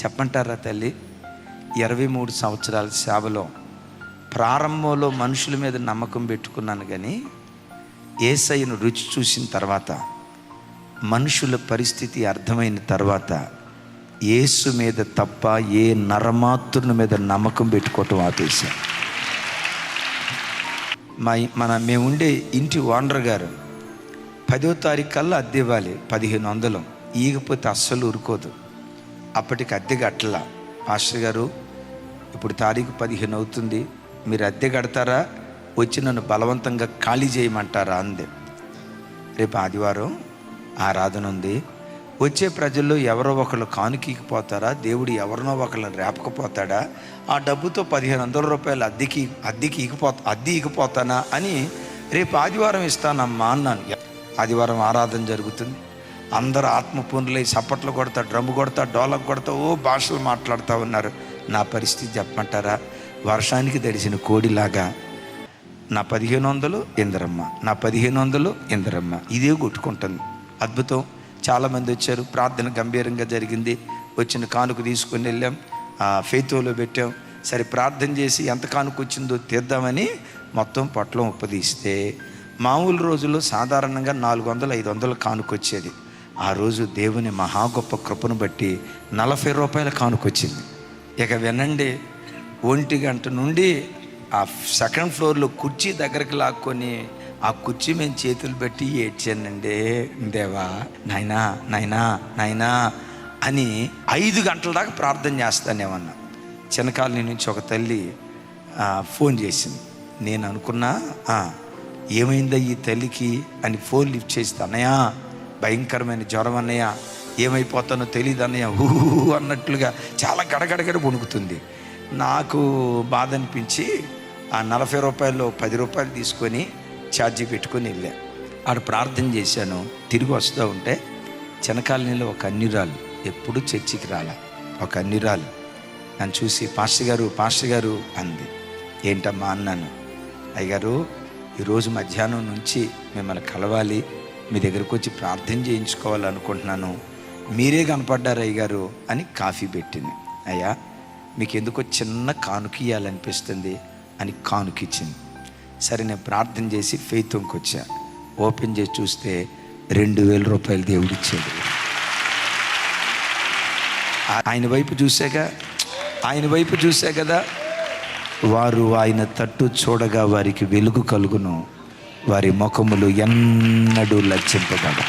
చెప్పంటారా తల్లి? 23 సంవత్సరాల సేవలో ప్రారంభంలో మనుషుల మీద నమ్మకం పెట్టుకున్నాను, కానీ యేసయ్యను రుచి చూసిన తర్వాత, మనుషుల పరిస్థితి అర్థమైన తర్వాత, యేసు మీద తప్ప ఏ నరమాత్రుని మీద నమ్మకం పెట్టుకోవటం ఆపేశాను. మేము ఉండే ఇంటి ఓనర్ గారు 10వ తారీఖు కల్లా అద్దె ఇవ్వాలి, 1500. ఈగపోతే అస్సలు ఊరుకోదు. అప్పటికి అద్దె కట్టలా. పాస్టర్ గారు, ఇప్పుడు తారీఖు 15 అవుతుంది, మీరు అద్దె కడతారా, వచ్చి నన్ను బలవంతంగా ఖాళీ చేయమంటారా అంది. రేపు ఆదివారం ఆరాధన ఉంది, వచ్చే ప్రజల్లో ఎవరో ఒకళ్ళు కానుకీకిపోతారా, దేవుడు ఎవరినో ఒకళ్ళని రేపకపోతాడా, ఆ డబ్బుతో 1500 రూపాయలు అద్దెకి ఇగిపోతానా అని రేపు ఆదివారం ఇస్తానమ్మా అన్నాను. ఆదివారం ఆరాధన జరుగుతుంది. అందరూ ఆత్మపూర్ణులై చప్పట్లు కొడతా, డ్రమ్ము కొడతా, డోలకు కొడతా, ఓ భాషలు మాట్లాడుతూ ఉన్నారు. నా పరిస్థితి చెప్పమంటారా? వర్షానికి తడిసిన కోడిలాగా నా 1500 ఇందరమ్మ, నా 1500 ఇందరమ్మ, ఇదే కొట్టుకుంటుంది. అద్భుతం. చాలామంది వచ్చారు, ప్రార్థన గంభీరంగా జరిగింది. వచ్చిన కానుక తీసుకొని వెళ్ళాం, ఫెయితోలో పెట్టాం. సరే ప్రార్థన చేసి ఎంత కానుక వచ్చిందో తీద్దామని మొత్తం పొట్లం ఉప్పదీస్తే, మామూలు రోజుల్లో సాధారణంగా 400-500 కానుక వచ్చేది. ఆ రోజు దేవుని మహా గొప్ప కృపను బట్టి 40 రూపాయల కానుక వచ్చింది. ఇక వినండి, 1 గంట నుండి ఆ సెకండ్ ఫ్లోర్లో కుర్చీ దగ్గరికి లాక్కొని ఆ కుర్చీ మేము చేతులు పెట్టి ఏడ్చానండి. దేవా, నాయనా నాయనా నాయనా అని 5 గంటల దాకా ప్రార్థన చేస్తానేమన్నా. చిన్నకాలనీ నుంచి ఒక తల్లి ఫోన్ చేసింది. నేను అనుకున్నా ఏమైందా ఈ తల్లికి అని ఫోన్ లిఫ్ట్ చేస్తే, అన్నయ్య భయంకరమైన జ్వరం అన్నయ్య, ఏమైపోతానో తెలియదు అన్నయ్య, అన్నట్లుగా చాలా గడగడగడ వణుకుతుంది. నాకు బాధ అనిపించి ఆ 40 రూపాయల్లో 10 రూపాయలు తీసుకొని ఛార్జీ పెట్టుకొని వెళ్ళా. ఆడ ప్రార్థన చేశాను. తిరిగి వస్తూ ఉంటే చెనకాలనీలో ఒక అన్యురాలు, ఎప్పుడు చర్చికి రాలా, ఒక అన్యురాలు నన్ను చూసి పాస్టర్ గారు అంది. ఏంటమ్మా అన్నాను. అయ్యగారు, ఈరోజు మధ్యాహ్నం నుంచి మిమ్మల్ని కలవాలి, మీ దగ్గరకు వచ్చి ప్రార్థన చేయించుకోవాలనుకుంటున్నాను, మీరే కనపడ్డారు అయ్యగారు అని కాఫీ పెట్టింది. అయ్యా, మీకు ఎందుకో చిన్న కానుక ఇవ్వాలనిపిస్తుంది అని కానుక ఇచ్చింది. సరే నేను ప్రార్థన చేసి ఫెయిత్కి వచ్చా. ఓపెన్ చేసి చూస్తే 2000 రూపాయలు దేవుడు ఇచ్చాడు. ఆయన వైపు చూసే కదా, వారు ఆయన తట్టు చూడగా వారికి వెలుగు కలుగును, వారి ముఖములు ఎన్నడూ లజ్జింపబడవు.